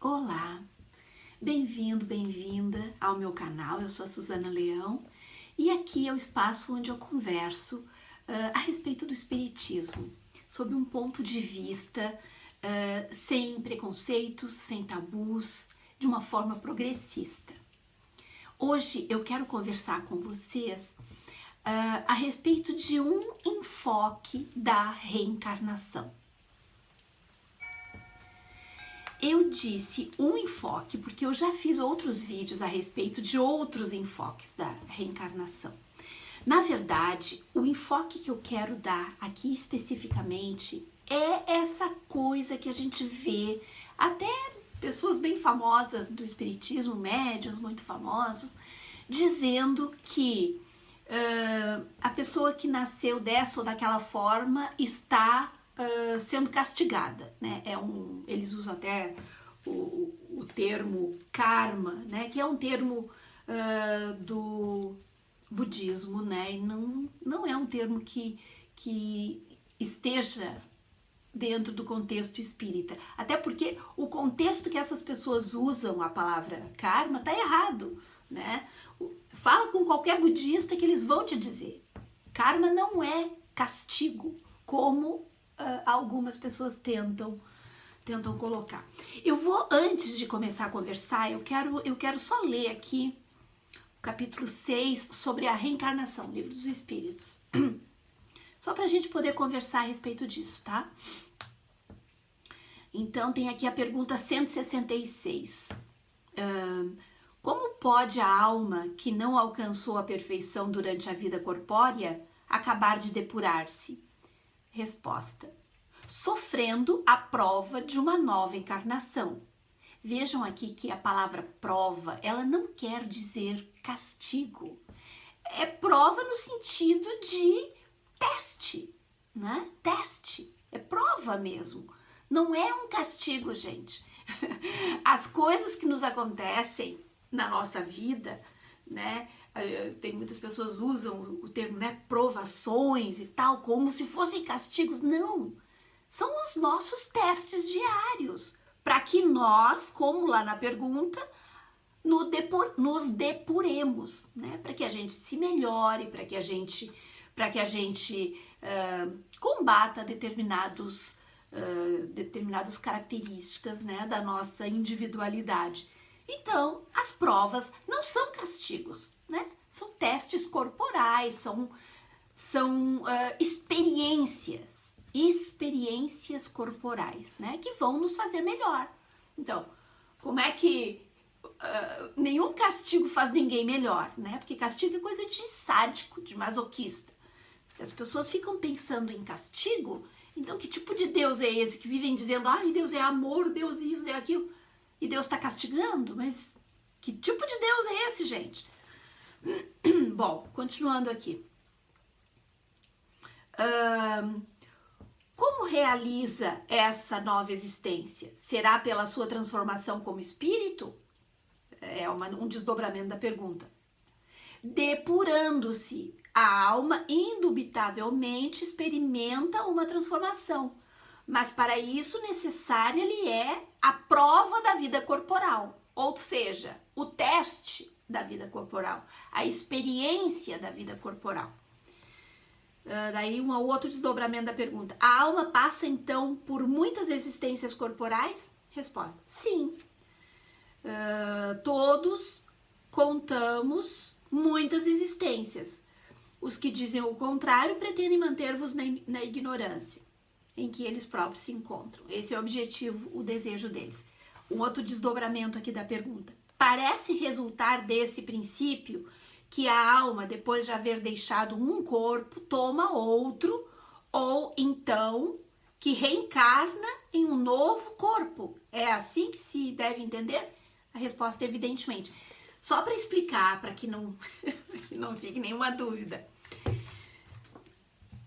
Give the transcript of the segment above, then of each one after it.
Olá, bem-vindo, bem-vinda ao meu canal. Eu sou a Suzana Leão e aqui é o espaço onde eu converso a respeito do espiritismo, sob um ponto de vista sem preconceitos, sem tabus, de uma forma progressista. Hoje eu quero conversar com vocês a respeito de um enfoque da reencarnação. Eu disse um enfoque porque eu já fiz outros vídeos a respeito de outros enfoques da reencarnação. Na verdade, o enfoque que eu quero dar aqui especificamente é essa coisa que a gente vê, até pessoas bem famosas do espiritismo, médiuns muito famosos, dizendo que a pessoa que nasceu dessa ou daquela forma está sendo castigada, né? Eles usam até o termo karma, né? Que é um termo do budismo, né? E não é um termo que esteja dentro do contexto espírita. Até porque o contexto que essas pessoas usam a palavra karma tá errado, né? Fala com qualquer budista que eles vão te dizer. Karma não é castigo, como algumas pessoas tentam colocar. Eu vou, antes de começar a conversar, eu quero só ler aqui o capítulo 6 sobre a reencarnação, Livro dos Espíritos. Só pra gente poder conversar a respeito disso, tá? Então tem aqui a pergunta 166. Como pode a alma que não alcançou a perfeição durante a vida corpórea acabar de depurar-se? Resposta: sofrendo a prova de uma nova encarnação. Vejam aqui que a palavra prova, ela não quer dizer castigo. É prova no sentido de teste, né? Teste, é prova mesmo. Não é um castigo, gente. As coisas que nos acontecem na nossa vida, né? Tem muitas pessoas usam o termo, né, provações e tal, como se fossem castigos. Não, são os nossos testes diários, para que nós, como lá na pergunta, nos depuremos, né, para que a gente se melhore, para que a gente combata determinadas características, né, da nossa individualidade. Então, as provas não são castigos, né? São testes corporais, são experiências corporais, né? Que vão nos fazer melhor. Então, como é que nenhum castigo faz ninguém melhor, né? Porque castigo é coisa de sádico, de masoquista. Se as pessoas ficam pensando em castigo, então que tipo de Deus é esse que vivem dizendo, ai, Deus é amor, Deus é isso, Deus é aquilo, e Deus está castigando? Mas que tipo de Deus é esse, gente? Bom, continuando aqui. Como realiza essa nova existência? Será pela sua transformação como espírito? É um desdobramento da pergunta. Depurando-se, a alma indubitavelmente experimenta uma transformação, mas para isso necessária lhe é a prova da vida corporal, ou seja, o teste da vida corporal, a experiência da vida corporal. Daí um outro desdobramento da pergunta. A alma passa então por muitas existências corporais? Resposta: sim. Todos contamos muitas existências. Os que dizem o contrário pretendem manter-vos na ignorância em que eles próprios se encontram. Esse é o objetivo, o desejo deles. Um outro desdobramento aqui da pergunta. Parece resultar desse princípio que a alma, depois de haver deixado um corpo, toma outro, ou então que reencarna em um novo corpo. É assim que se deve entender? A resposta é evidentemente. Só para explicar, para que não fique nenhuma dúvida.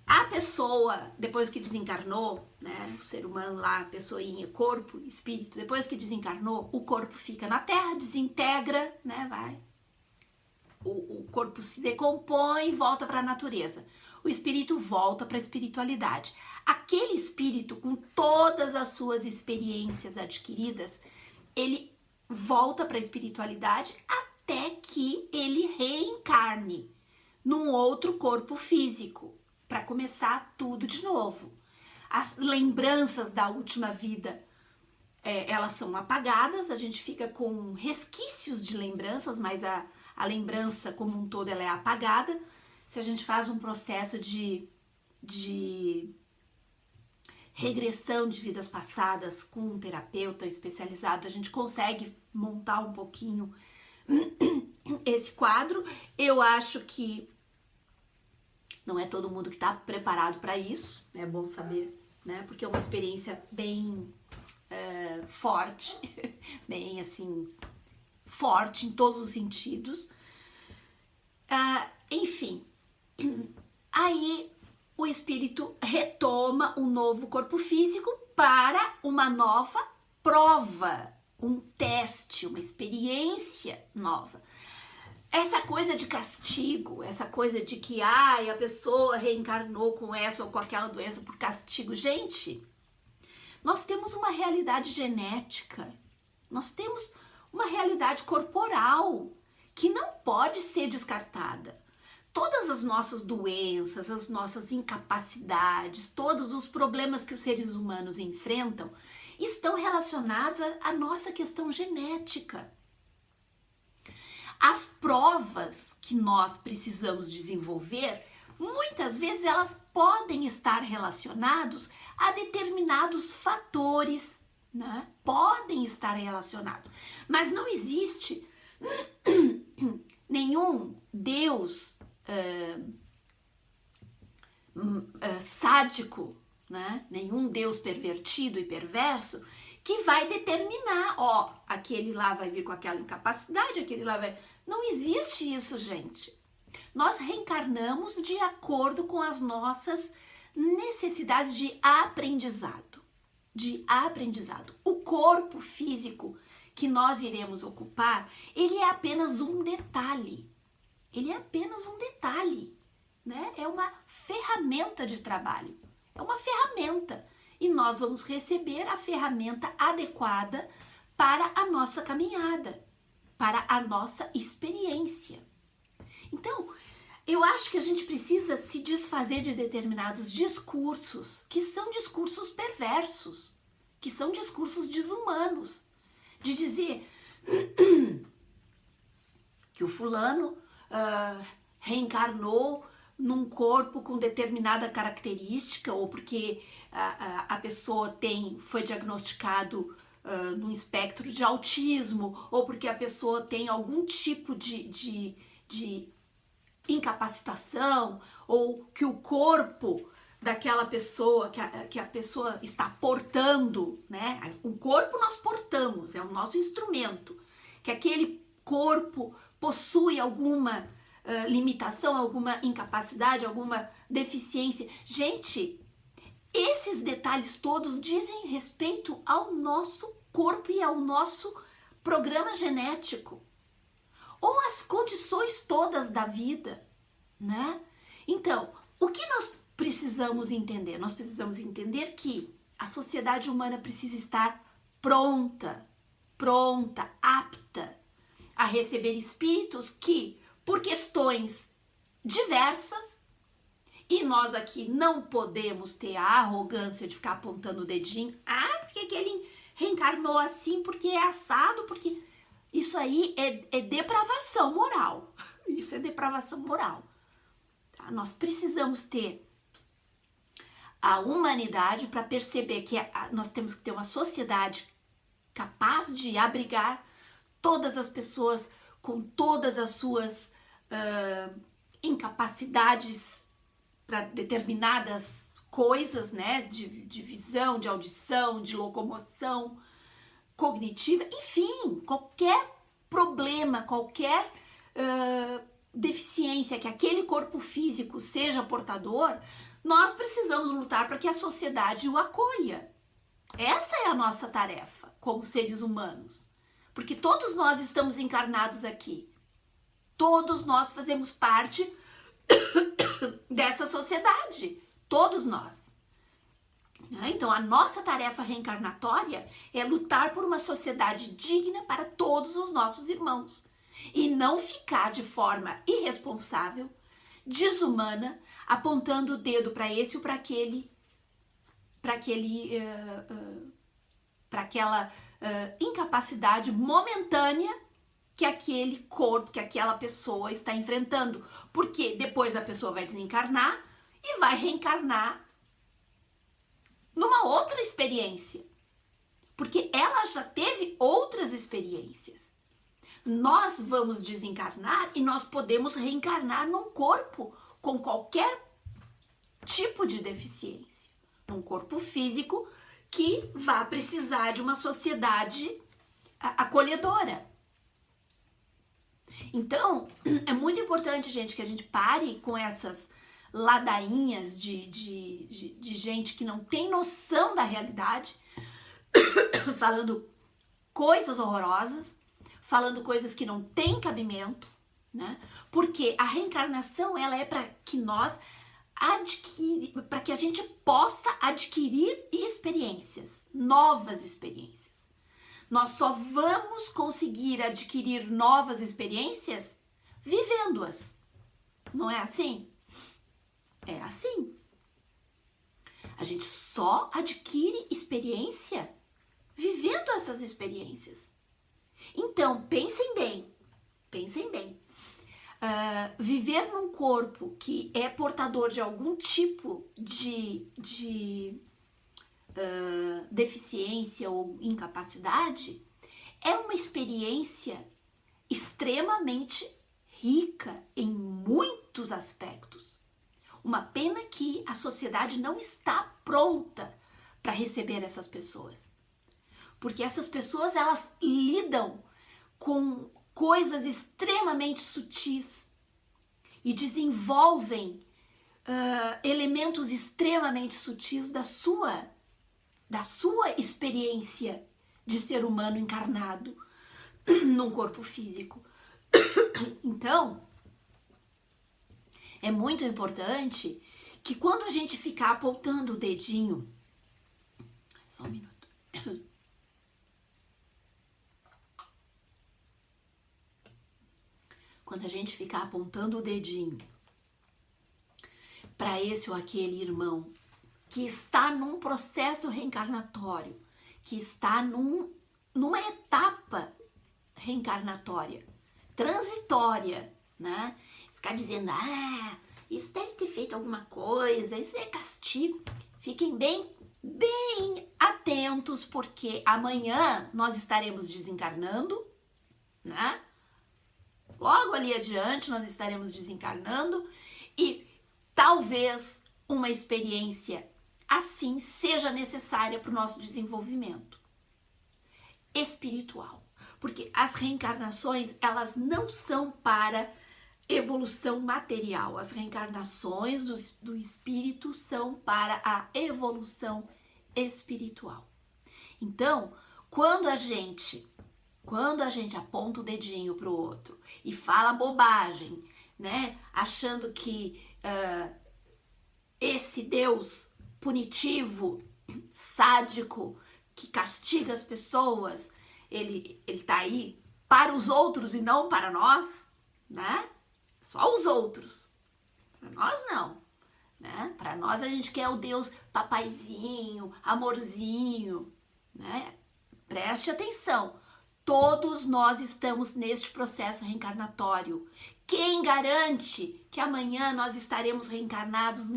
A pessoa, depois que desencarnou, né, o ser humano lá, pessoinha, corpo, espírito, depois que desencarnou, o corpo fica na terra, desintegra, né, o corpo se decompõe e volta para a natureza. O espírito volta para a espiritualidade. Aquele espírito, com todas as suas experiências adquiridas, ele volta para a espiritualidade até que ele reencarne num outro corpo físico, para começar tudo de novo. As lembranças da última vida, elas são apagadas, a gente fica com resquícios de lembranças, mas a lembrança como um todo ela é apagada. Se a gente faz um processo de regressão de vidas passadas com um terapeuta especializado, a gente consegue montar um pouquinho esse quadro. Eu acho que não é todo mundo que está preparado para isso, é bom saber, né? Porque é uma experiência bem forte, bem assim, forte em todos os sentidos. Enfim, aí o espírito retoma um novo corpo físico para uma nova prova, um teste, uma experiência nova. Essa coisa de castigo, essa coisa de que a pessoa reencarnou com essa ou com aquela doença por castigo. Gente, nós temos uma realidade genética, nós temos uma realidade corporal que não pode ser descartada. Todas as nossas doenças, as nossas incapacidades, todos os problemas que os seres humanos enfrentam estão relacionados à nossa questão genética. As provas que nós precisamos desenvolver, muitas vezes elas podem estar relacionados a determinados fatores, né? Podem estar relacionados, mas não existe nenhum Deus sádico, né? Nenhum Deus pervertido e perverso que vai determinar, aquele lá vai vir com aquela incapacidade, aquele lá vai... Não existe isso, gente. Nós reencarnamos de acordo com as nossas necessidades de aprendizado. O corpo físico que nós iremos ocupar, ele é apenas um detalhe. Né? É uma ferramenta de trabalho. É uma ferramenta. E nós vamos receber a ferramenta adequada para a nossa caminhada, para a nossa experiência. Então, eu acho que a gente precisa se desfazer de determinados discursos, que são discursos perversos, que são discursos desumanos, de dizer que o fulano reencarnou num corpo com determinada característica, ou porque a pessoa foi diagnosticado num espectro de autismo, ou porque a pessoa tem algum tipo de incapacitação, ou que o corpo daquela pessoa, que a pessoa está portando, né? O corpo nós portamos, é o nosso instrumento, que aquele corpo possui alguma limitação, alguma incapacidade, alguma deficiência. Gente, esses detalhes todos dizem respeito ao nosso corpo e ao nosso programa genético, ou as condições todas da vida, né? Então, o que nós precisamos entender? Nós precisamos entender que a sociedade humana precisa estar pronta, apta a receber espíritos que, por questões diversas, e nós aqui não podemos ter a arrogância de ficar apontando o dedinho, porque que ele reencarnou assim, porque é assado, porque... Isso aí é depravação moral. Isso é depravação moral. Tá? Nós precisamos ter a humanidade para perceber que nós temos que ter uma sociedade capaz de abrigar todas as pessoas com todas as suas incapacidades para determinadas coisas, né? De visão, de audição, de locomoção cognitiva, enfim, qualquer problema, qualquer deficiência que aquele corpo físico seja portador, nós precisamos lutar para que a sociedade o acolha. Essa é a nossa tarefa como seres humanos, porque todos nós estamos encarnados aqui, todos nós fazemos parte dessa sociedade, todos nós. né? Então, a nossa tarefa reencarnatória é lutar por uma sociedade digna para todos os nossos irmãos e não ficar de forma irresponsável, desumana, apontando o dedo para esse ou para aquela incapacidade momentânea que aquele corpo, que aquela pessoa está enfrentando, porque depois a pessoa vai desencarnar e vai reencarnar numa outra experiência, porque ela já teve outras experiências. Nós vamos desencarnar e nós podemos reencarnar num corpo com qualquer tipo de deficiência, num corpo físico que vai precisar de uma sociedade acolhedora. Então, é muito importante, gente, que a gente pare com essas ladainhas de gente que não tem noção da realidade, falando coisas horrorosas, falando coisas que não têm cabimento, né? Porque a reencarnação, ela é para que nós para que a gente possa adquirir experiências, novas experiências. Nós só vamos conseguir adquirir novas experiências vivendo-as. Não é assim? É assim. A gente só adquire experiência vivendo essas experiências. Então, pensem bem. Viver num corpo que é portador de algum tipo de deficiência ou incapacidade é uma experiência extremamente rica em muitos aspectos. Uma pena que a sociedade não está pronta para receber essas pessoas. Porque essas pessoas, elas lidam com coisas extremamente sutis e desenvolvem elementos extremamente sutis da sua experiência de ser humano encarnado num corpo físico. Então, é muito importante que quando a gente ficar apontando o dedinho... Só um minuto. Quando a gente ficar apontando o dedinho para esse ou aquele irmão que está num processo reencarnatório, que está numa etapa reencarnatória, transitória, né? Ficar dizendo, isso deve ter feito alguma coisa, isso é castigo. Fiquem bem atentos, porque amanhã nós estaremos desencarnando, né? Logo ali adiante nós estaremos desencarnando e talvez uma experiência assim seja necessária para o nosso desenvolvimento espiritual. Porque as reencarnações, elas não são para evolução material. As reencarnações do espírito são para a evolução espiritual. Então, quando a gente aponta o dedinho para o outro e fala bobagem, né, achando que esse Deus punitivo, sádico, que castiga as pessoas, ele tá aí para os outros e não para nós, né? Só os outros. Para nós não, né? Para nós a gente quer o Deus papaizinho, amorzinho, né? Preste atenção. Todos nós estamos neste processo reencarnatório. Quem garante que amanhã nós estaremos reencarnados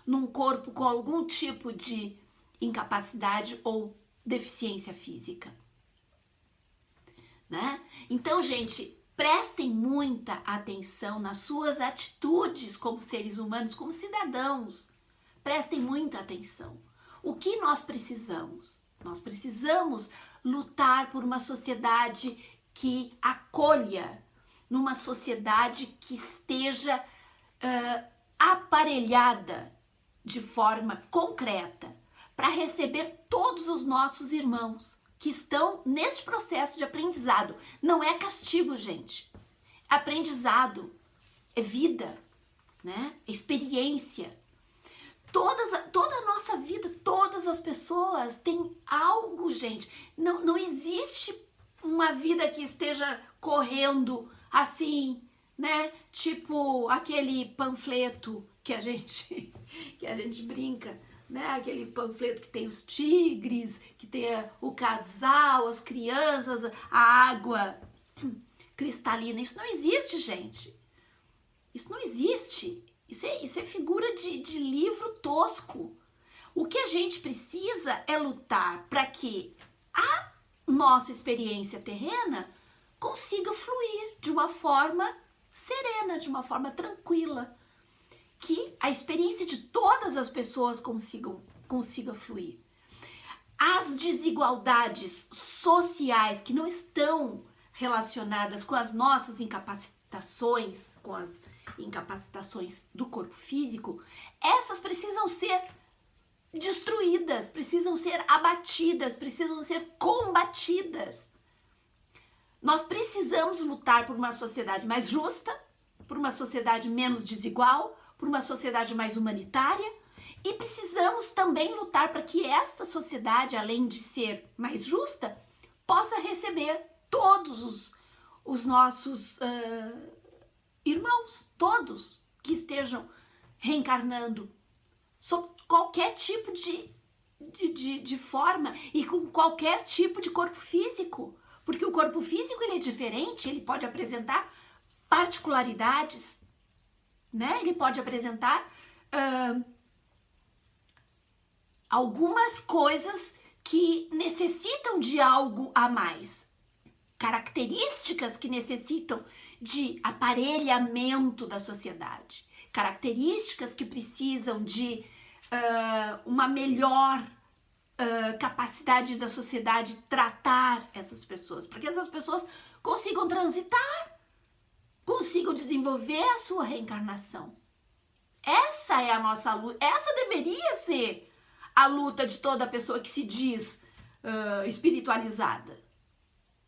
num corpo com algum tipo de incapacidade ou deficiência física? Né? Então, gente, prestem muita atenção nas suas atitudes como seres humanos, como cidadãos. Prestem muita atenção. O que nós precisamos? Nós precisamos lutar por uma sociedade que acolha, numa sociedade que esteja aparelhada de forma concreta para receber todos os nossos irmãos que estão neste processo de aprendizado. Não é castigo, gente. Aprendizado é vida, né? Experiência. Toda a nossa vida, todas as pessoas têm algo, gente. Não existe uma vida que esteja correndo assim, né? Tipo aquele panfleto que a gente brinca, né? Aquele panfleto que tem os tigres, que tem o casal, as crianças, a água cristalina. Isso não existe, gente. Isso não existe. Isso é figura de livro tosco. O que a gente precisa é lutar para que a nossa experiência terrena consiga fluir de uma forma serena, de uma forma tranquila. Que a experiência de todas as pessoas consiga fluir. As desigualdades sociais que não estão relacionadas com as nossas incapacitações, com as incapacitações do corpo físico, essas precisam ser destruídas, precisam ser abatidas, precisam ser combatidas. Nós precisamos lutar por uma sociedade mais justa, por uma sociedade menos desigual, por uma sociedade mais humanitária, e precisamos também lutar para que esta sociedade, além de ser mais justa, possa receber todos os nossos irmãos, todos que estejam reencarnando, sob qualquer tipo de forma e com qualquer tipo de corpo físico. Porque o corpo físico ele é diferente, ele pode apresentar particularidades, né? Ele pode apresentar algumas coisas que necessitam de algo a mais. Características que necessitam de aparelhamento da sociedade. Características que precisam de uma melhor capacidade da sociedade tratar essas pessoas. Para que essas pessoas consigam transitar, consigam desenvolver a sua reencarnação. Essa é a nossa luta. Essa deveria ser a luta de toda pessoa que se diz espiritualizada.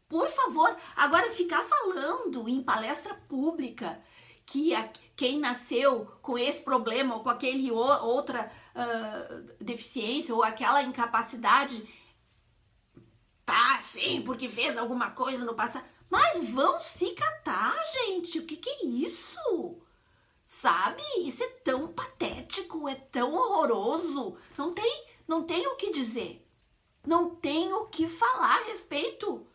Por favor, agora ficar falando em palestra pública que quem nasceu com esse problema ou com aquele outra deficiência ou aquela incapacidade tá assim porque fez alguma coisa no passado. Mas vão se catar, gente. O que é isso? Sabe? Isso é tão patético, é tão horroroso. Não tem o que dizer. Não tem o que falar a respeito.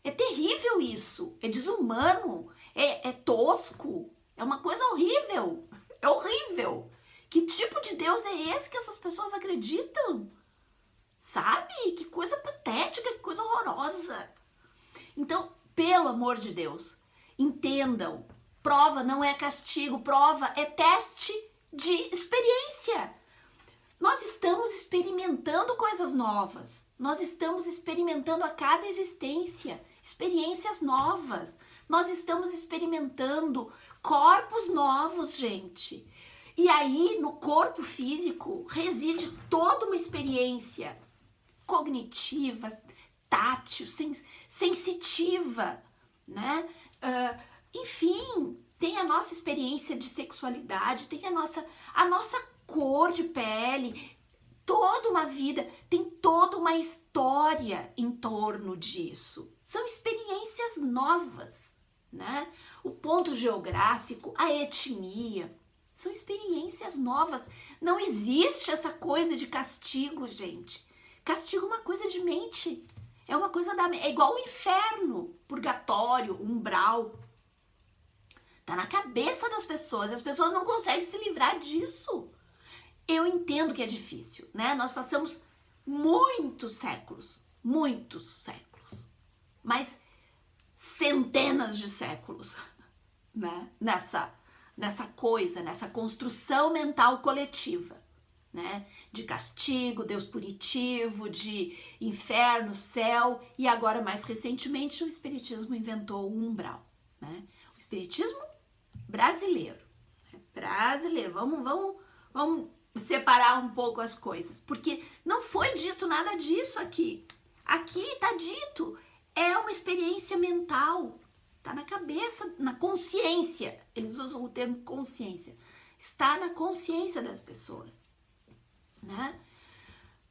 É terrível isso. É desumano. É tosco. É uma coisa horrível. É horrível. Que tipo de Deus é esse que essas pessoas acreditam? Sabe? Que coisa patética, que coisa horrorosa. Então, pelo amor de Deus, entendam. Prova não é castigo, prova é teste de experiência. Nós estamos experimentando coisas novas. Nós estamos experimentando a cada existência experiências novas. Nós estamos experimentando corpos novos, gente. E aí, no corpo físico, reside toda uma experiência cognitiva, tátil, sensitiva, né? Enfim, tem a nossa experiência de sexualidade, tem a nossa cor de pele, toda uma vida, tem toda uma história em torno disso. São experiências novas, né? O ponto geográfico, a etnia, são experiências novas. Não existe essa coisa de castigo, gente. Castigo é uma coisa de mente. É uma coisa é igual o inferno, purgatório, umbral. Tá na cabeça das pessoas. As pessoas não conseguem se livrar disso. Eu entendo que é difícil, né? Nós passamos muitos séculos, mas centenas de séculos, né? Nessa coisa, nessa construção mental coletiva, né? De castigo, Deus punitivo, de inferno, céu, e agora mais recentemente o Espiritismo inventou o umbral, né? O Espiritismo brasileiro, né? Brasileiro, vamos separar um pouco as coisas, porque não foi dito nada disso aqui. Aqui tá dito, é uma experiência mental, tá na cabeça, na consciência. Eles usam o termo consciência. Está na consciência das pessoas. né?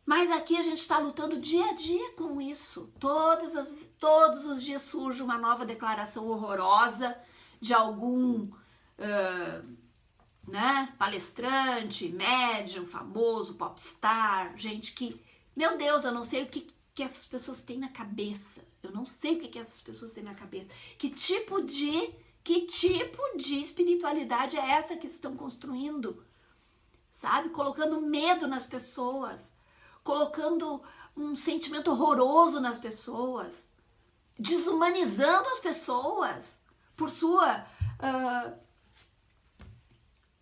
Mas aqui a gente está lutando dia a dia com isso. Todos os dias surge uma nova declaração horrorosa de algum né, palestrante, médium, famoso, popstar, gente que, meu Deus, eu não sei o que essas pessoas têm na cabeça. Eu não sei o que essas pessoas têm na cabeça. Que tipo de espiritualidade é essa que estão construindo? Sabe? Colocando medo nas pessoas, colocando um sentimento horroroso nas pessoas, desumanizando as pessoas por sua,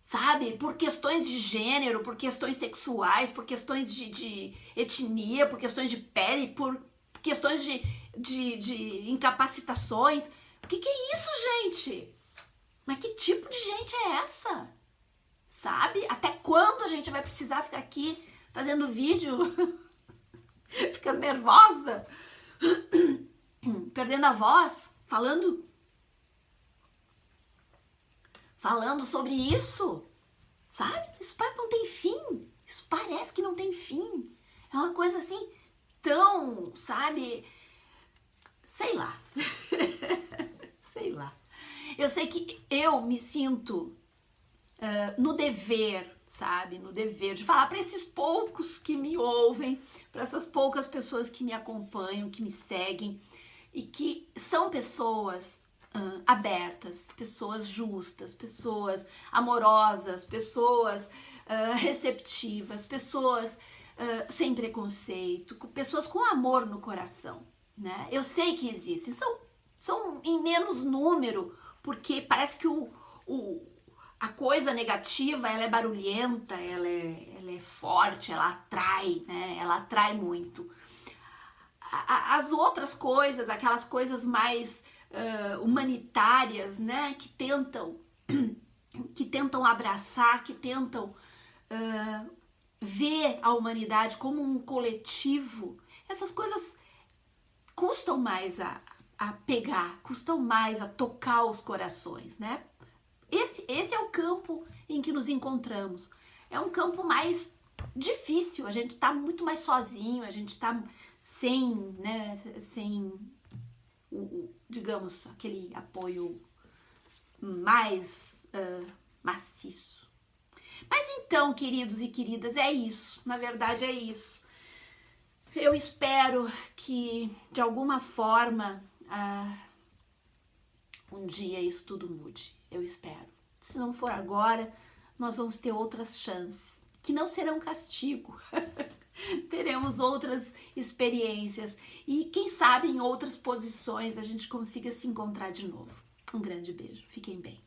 sabe, por questões de gênero, por questões sexuais, por questões de etnia, por questões de pele, por questões de incapacitações. O que é isso, gente? Mas que tipo de gente é essa? Sabe? Até quando a gente vai precisar ficar aqui fazendo vídeo, ficando nervosa, perdendo a voz, falando sobre isso, sabe? Isso parece que não tem fim. Isso parece que não tem fim. É uma coisa assim tão, sabe? Sei lá. Sei lá. Eu sei que eu me sinto no dever, sabe? No dever de falar para esses poucos que me ouvem, para essas poucas pessoas que me acompanham, que me seguem e que são pessoas abertas, pessoas justas, pessoas amorosas, pessoas receptivas, pessoas sem preconceito, pessoas com amor no coração, né? Eu sei que existem, são em menos número, porque parece que a coisa negativa, ela é barulhenta, ela é forte, ela atrai, né? Ela atrai muito. As outras coisas, aquelas coisas mais humanitárias, né? Que tentam abraçar, que tentam ver a humanidade como um coletivo, essas coisas custam mais a pegar, custam mais a tocar os corações, né? Esse é o campo em que nos encontramos. É um campo mais difícil, a gente tá muito mais sozinho, a gente tá sem, né, sem digamos, aquele apoio mais maciço. Mas então, queridos e queridas, é isso. Na verdade, é isso. Eu espero que, de alguma forma, um dia isso tudo mude. Eu espero. Se não for agora, nós vamos ter outras chances, que não serão castigo. Teremos outras experiências e, quem sabe, em outras posições a gente consiga se encontrar de novo. Um grande beijo. Fiquem bem.